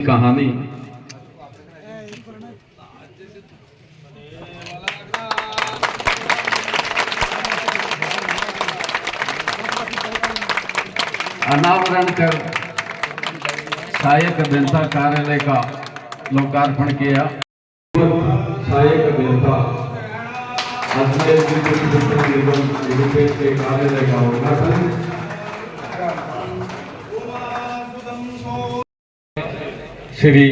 कहानी अनावरण कर सहायक अभियंता कार्यालय का लोकार्पण किया। सहायक अभियंता अजमेर विद्युत वितरण निगम लिमिटेड के कार्यालय का उद्घाटन। श्री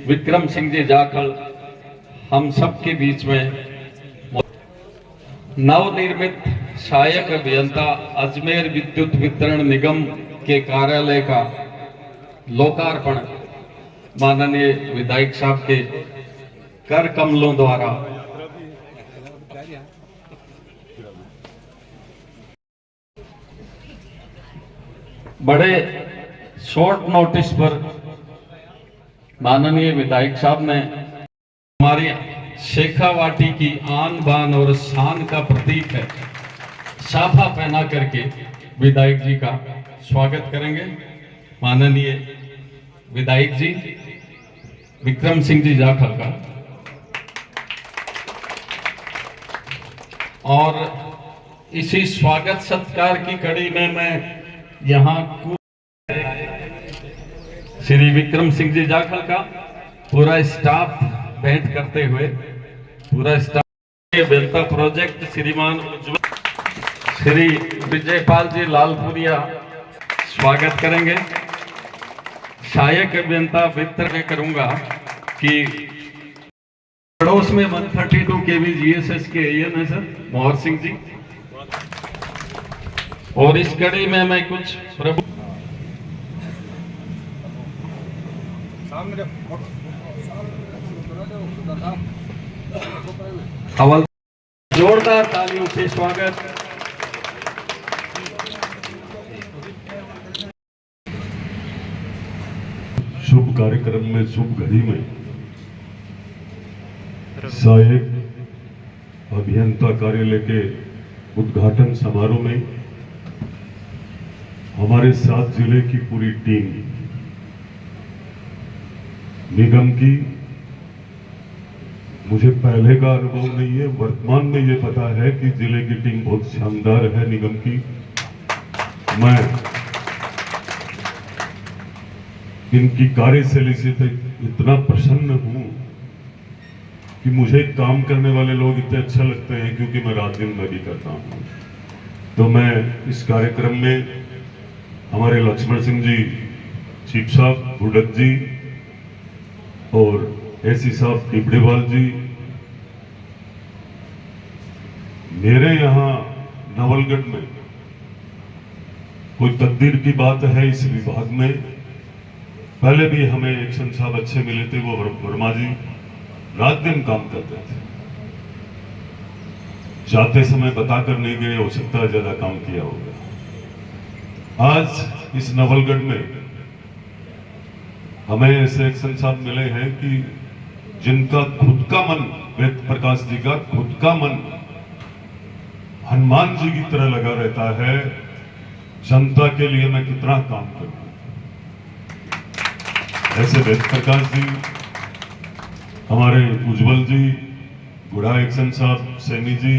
विक्रम सिंह जी जाखल हम सबके बीच में नवनिर्मित सहायक अभियंता अजमेर विद्युत वितरण निगम के कार्यालय का लोकार्पण माननीय विधायक साहब के कर कमलों द्वारा बड़े शॉर्ट नोटिस पर माननीय विधायक साहब ने हमारी शेखावाटी की आन बान और शान का प्रतीक है साफा पहना करके विधायक जी का स्वागत करेंगे। माननीय विधायक जी विक्रम सिंह जी जाखल का। और इसी स्वागत सत्कार की कड़ी में मैं यहाँ श्री विक्रम सिंह जी जाखल का पूरा स्टाफ भेंट करते हुए पूरा स्टाफ अभियंता प्रोजेक्ट श्रीमान उज्जवल श्री विजयपाल जी लालपुरिया स्वागत करेंगे। सहायक अभियंता वितरण करूंगा कि पड़ोस में 132 केवी जीएसएस के एएन है सर मोहर सिंह जी। और इस कड़ी में मैं कुछ प्रभु हवल जोरदार तालियों से स्वागत। शुभ कार्यक्रम में शुभ घड़ी में सहायक अभियंता कार्यालय के उद्घाटन समारोह में हमारे 7 जिले की पूरी टीम निगम की, मुझे पहले का अनुभव नहीं है, वर्तमान में ये पता है कि जिले की टीम बहुत शानदार है निगम की। मैं इनकी कार्यशैली से इतना प्रसन्न हूं कि मुझे काम करने वाले लोग इतने अच्छा लगते हैं क्योंकि मैं रात दिन में भी करता हूं। तो मैं इस कार्यक्रम में हमारे लक्ष्मण सिंह जी चीफ साहब बुडक जी और एसी साहब टिबड़ेवाल जी, मेरे यहाँ नवलगढ़ में कोई तकदीर की बात है इस विभाग में। पहले भी हमें एक्शन साहब अच्छे मिले थे, वो वर्मा जी रात दिन काम करते थे, जाते समय बताकर नहीं गए, हो सकता है ज्यादा काम किया होगा। आज इस नवलगढ़ में हमें ऐसे एक्शन साहब मिले हैं कि जिनका खुद का मन, वेद प्रकाश जी का खुद का मन हनुमान जी की तरह लगा रहता है, जनता के लिए मैं कितना काम करूं। ऐसे वेद प्रकाश जी, हमारे उज्जवल जी, गुड़ा एक्शन साहब, सैनी जी,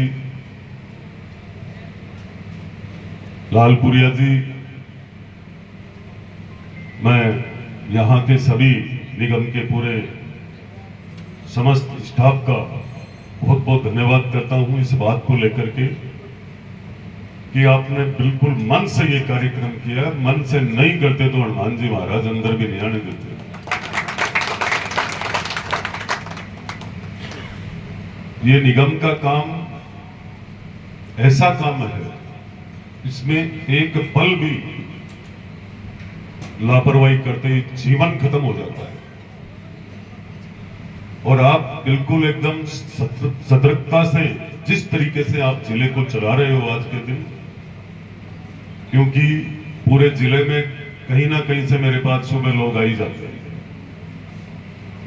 लालपुरिया जी, मैं यहाँ के सभी निगम के पूरे समस्त स्टाफ का बहुत बहुत धन्यवाद करता हूँ इस बात को लेकर के कि आपने बिल्कुल मन से ये कार्यक्रम किया। मन से नहीं करते तो हनुमान जी महाराज अंदर भी नहीं आने देते। ये निगम का काम ऐसा काम है, इसमें एक पल भी लापरवाही करते ही जीवन खत्म हो जाता है। और आप बिल्कुल एकदम सतर्कता से जिस तरीके से आप जिले को चला रहे हो आज के दिन, क्योंकि पूरे जिले में कहीं ना कहीं से मेरे पास सुबह लोग आ ही जाते हैं।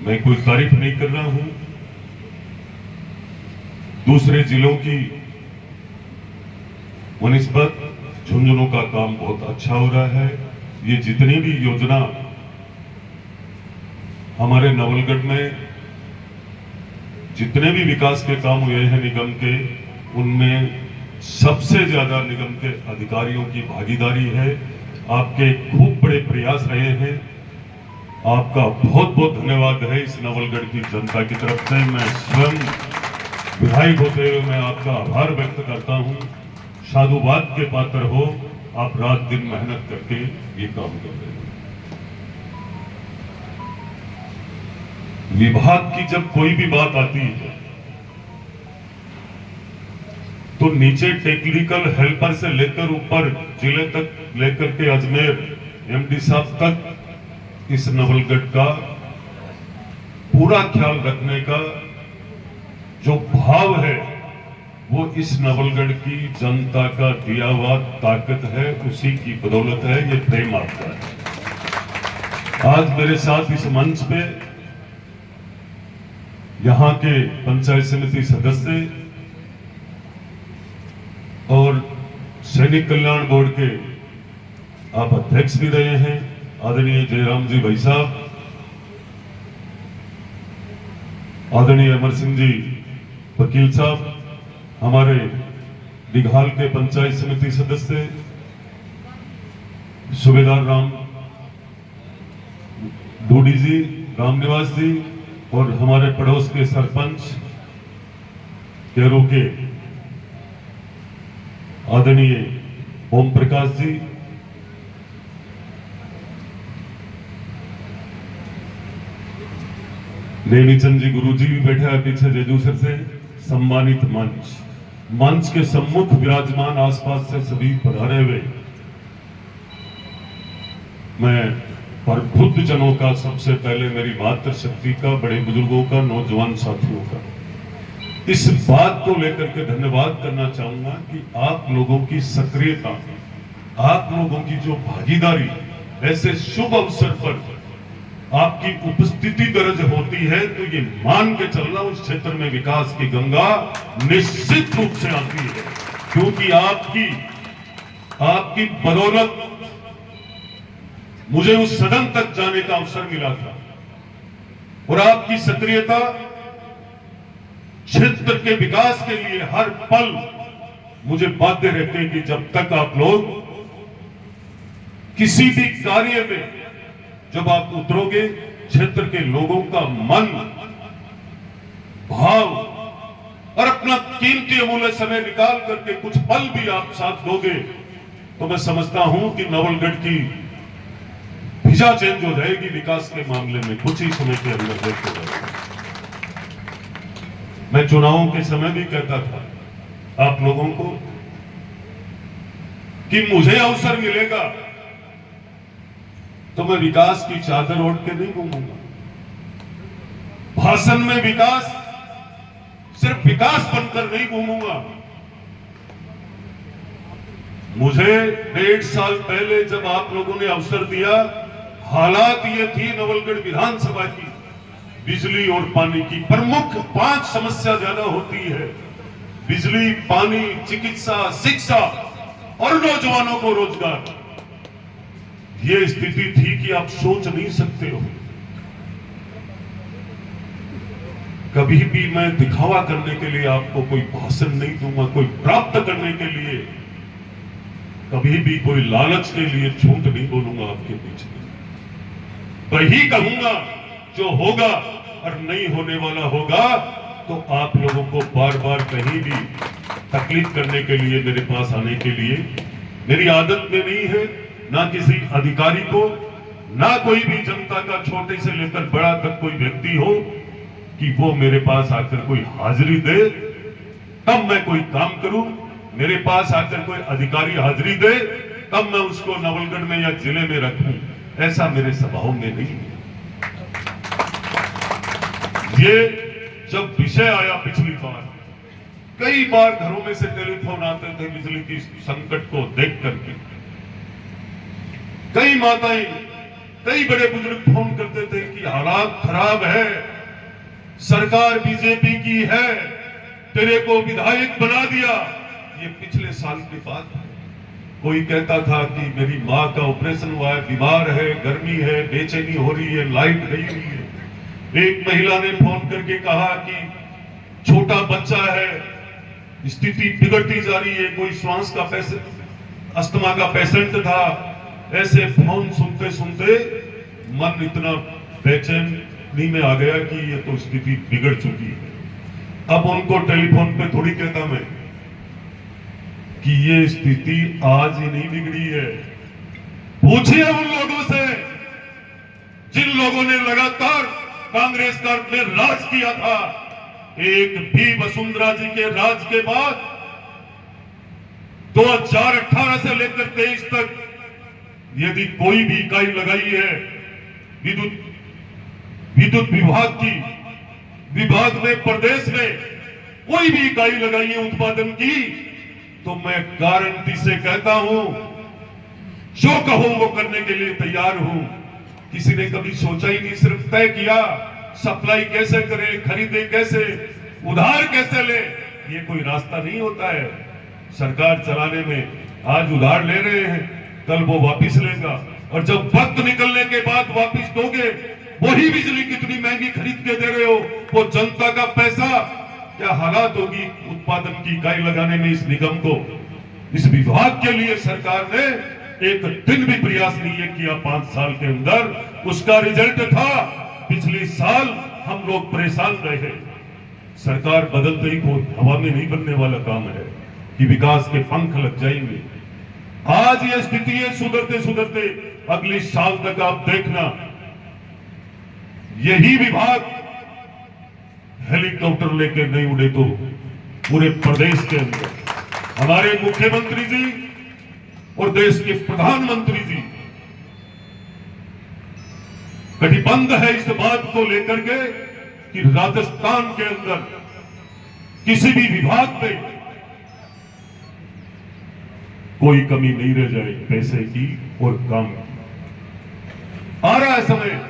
मैं कोई तारीफ नहीं कर रहा हूं, दूसरे जिलों की मुनिस्बत झुंझुनू का काम बहुत अच्छा हो रहा है। ये जितनी भी योजना हमारे नवलगढ़ में जितने भी विकास के काम हुए हैं निगम के, उनमें सबसे ज्यादा निगम के अधिकारियों की भागीदारी है। आपके खूब बड़े प्रयास रहे हैं। आपका बहुत बहुत धन्यवाद है इस नवलगढ़ की जनता की तरफ से। मैं स्वयं विधायक होते हुए मैं आपका आभार व्यक्त करता हूं। साधुवाद के पात्र हो, आप रात दिन मेहनत करके ये काम कर रहे हैं। विभाग की जब कोई भी बात आती है तो नीचे टेक्निकल हेल्पर से लेकर ऊपर जिले तक लेकर के अजमेर एमडी साहब तक इस नवलगढ़ का पूरा ख्याल रखने का जो भाव है वो इस नवलगढ़ की जनता का दिया हुआ ताकत है, उसी की बदौलत है। ये प्रेम आपका है। आज मेरे साथ इस मंच पे यहां के पंचायत समिति सदस्य और सैनिक कल्याण बोर्ड के आप अध्यक्ष भी रहे हैं, आदरणीय जयराम जी भाई साहब, आदरणीय अमर सिंह जी वकील साहब, हमारे दिघाल के पंचायत समिति सदस्य सूबेदार राम डूडी जी, रामनिवास जी, और हमारे पड़ोस के सरपंच केरू के आदरणीय ओम प्रकाश जी, नेमीचंद जी गुरु जी भी बैठे हैं पीछे जेजूसर से। सम्मानित मंच के सम्मुख विराजमान आसपास से सभी पधारे हुए मैं प्रबुद्ध जनों का, सबसे पहले मेरी मातृशक्ति का, बड़े बुजुर्गों का, नौजवान साथियों का इस बात को लेकर के धन्यवाद करना चाहूंगा कि आप लोगों की सक्रियता, आप लोगों की जो भागीदारी ऐसे शुभ अवसर पर आपकी उपस्थिति दर्ज होती है तो ये मान के चलना उस क्षेत्र में विकास की गंगा निश्चित रूप से आती है, क्योंकि आपकी बदौलत मुझे उस सदन तक जाने का अवसर मिला था। और आपकी सक्रियता क्षेत्र के विकास के लिए हर पल मुझे बाध्य रहते हैं कि जब तक आप लोग किसी भी कार्य में जब आप उतरोगे, क्षेत्र के लोगों का मन, भाव और अपना कीमती अमूल्य समय निकाल करके कुछ पल भी आप साथ दोगे तो मैं समझता हूं कि नवलगढ़ की दिशा चेंज हो जाएगी विकास के मामले में कुछ ही समय के अंदर देखते जाएगा। मैं चुनावों के समय भी कहता था आप लोगों को कि मुझे अवसर मिलेगा तो मैं विकास की चादर ओढ़ के नहीं घूमूंगा। भाषण में विकास सिर्फ विकास बनकर नहीं घूमूंगा। मुझे 1.5 साल पहले जब आप लोगों ने अवसर दिया, हालात ये थी नवलगढ़ विधानसभा की बिजली और पानी की प्रमुख 5 समस्या ज्यादा होती है। बिजली, पानी, चिकित्सा, शिक्षा और नौजवानों को रोजगार। ये स्थिति थी कि आप सोच नहीं सकते हो। कभी भी मैं दिखावा करने के लिए आपको कोई भाषण नहीं दूंगा, कोई प्राप्त करने के लिए, कभी भी कोई लालच के लिए झूठ नहीं बोलूंगा आपके बीच में। वही कहूंगा जो होगा और नहीं होने वाला होगा तो आप लोगों को बार बार कहीं भी तकलीफ करने के लिए मेरे पास आने के लिए मेरी आदत में नहीं है। ना किसी अधिकारी को, ना कोई भी जनता का छोटे से लेकर बड़ा तक कोई व्यक्ति हो कि वो मेरे पास आकर कोई हाजिरी दे तब मैं कोई काम करूं। मेरे पास आकर कोई अधिकारी हाजिरी दे तब मैं उसको नवलगढ़ में या जिले में रखूं, ऐसा मेरे स्वभाव में नहीं है। ये जब विषय आया पिछली बार, कई बार घरों में से टेलीफोन आते थे बिजली की संकट को देख करके। कई माताएं, कई बड़े बुजुर्ग फोन करते थे कि हालात खराब है, सरकार बीजेपी की है, तेरे को विधायक बना दिया। ये पिछले साल की बात है। कोई कहता था कि मेरी माँ का ऑपरेशन हुआ है, बीमार है, गर्मी है, बेचैनी हो रही है, लाइट गई हुई है। एक महिला ने फोन करके कहा कि छोटा बच्चा है, स्थिति बिगड़ती जा रही है, कोई श्वास का पेशेंट, अस्थमा का पेशेंट था। ऐसे फोन सुनते सुनते मन इतना बेचैनी में आ गया कि ये तो स्थिति बिगड़ चुकी है। अब उनको टेलीफोन पे थोड़ी कहता मैं कि ये स्थिति आज ही नहीं बिगड़ी है। पूछिए उन लोगों से जिन लोगों ने लगातार कांग्रेस का में राज किया था। एक भी वसुंधरा जी के राज के बाद 2018 से लेकर 23 तक यदि कोई भी इकाई लगाई है विद्युत विभाग में, प्रदेश में कोई भी इकाई लगाई है उत्पादन की, तो मैं गारंटी से कहता हूं जो कहूं वो करने के लिए तैयार हूं। किसी ने कभी सोचा ही नहीं, सिर्फ तय किया सप्लाई कैसे करें, खरीदे कैसे, उधार कैसे ले। ये कोई रास्ता नहीं होता है सरकार चलाने में। आज उधार ले रहे हैं, कल वो वापिस लेगा, और जब वक्त निकलने के बाद वापिस दोगे, वही बिजली कितनी महंगी खरीद के दे रहे हो, वो जनता का पैसा। क्या हालात होगी उत्पादन की इकाई लगाने में इस निगम को। इस विभाग के लिए सरकार ने एक दिन भी प्रयास नहीं किया 5 साल के अंदर। उसका रिजल्ट था पिछले साल हम लोग परेशान रहे। सरकार बदलते ही कोई हवा में नहीं बनने वाला काम है कि विकास के पंख लग जाएंगे। आज ये स्थिति है, सुधरते सुधरते अगले साल तक आप देखना यही विभाग हेलीकॉप्टर लेके नहीं उड़े तो पूरे प्रदेश के अंदर हमारे मुख्यमंत्री जी और देश के प्रधानमंत्री जी कटिबद्ध है इस बात को लेकर के कि राजस्थान के अंदर किसी भी विभाग में कोई कमी नहीं रह जाए पैसे की और काम की। आ रहा है समय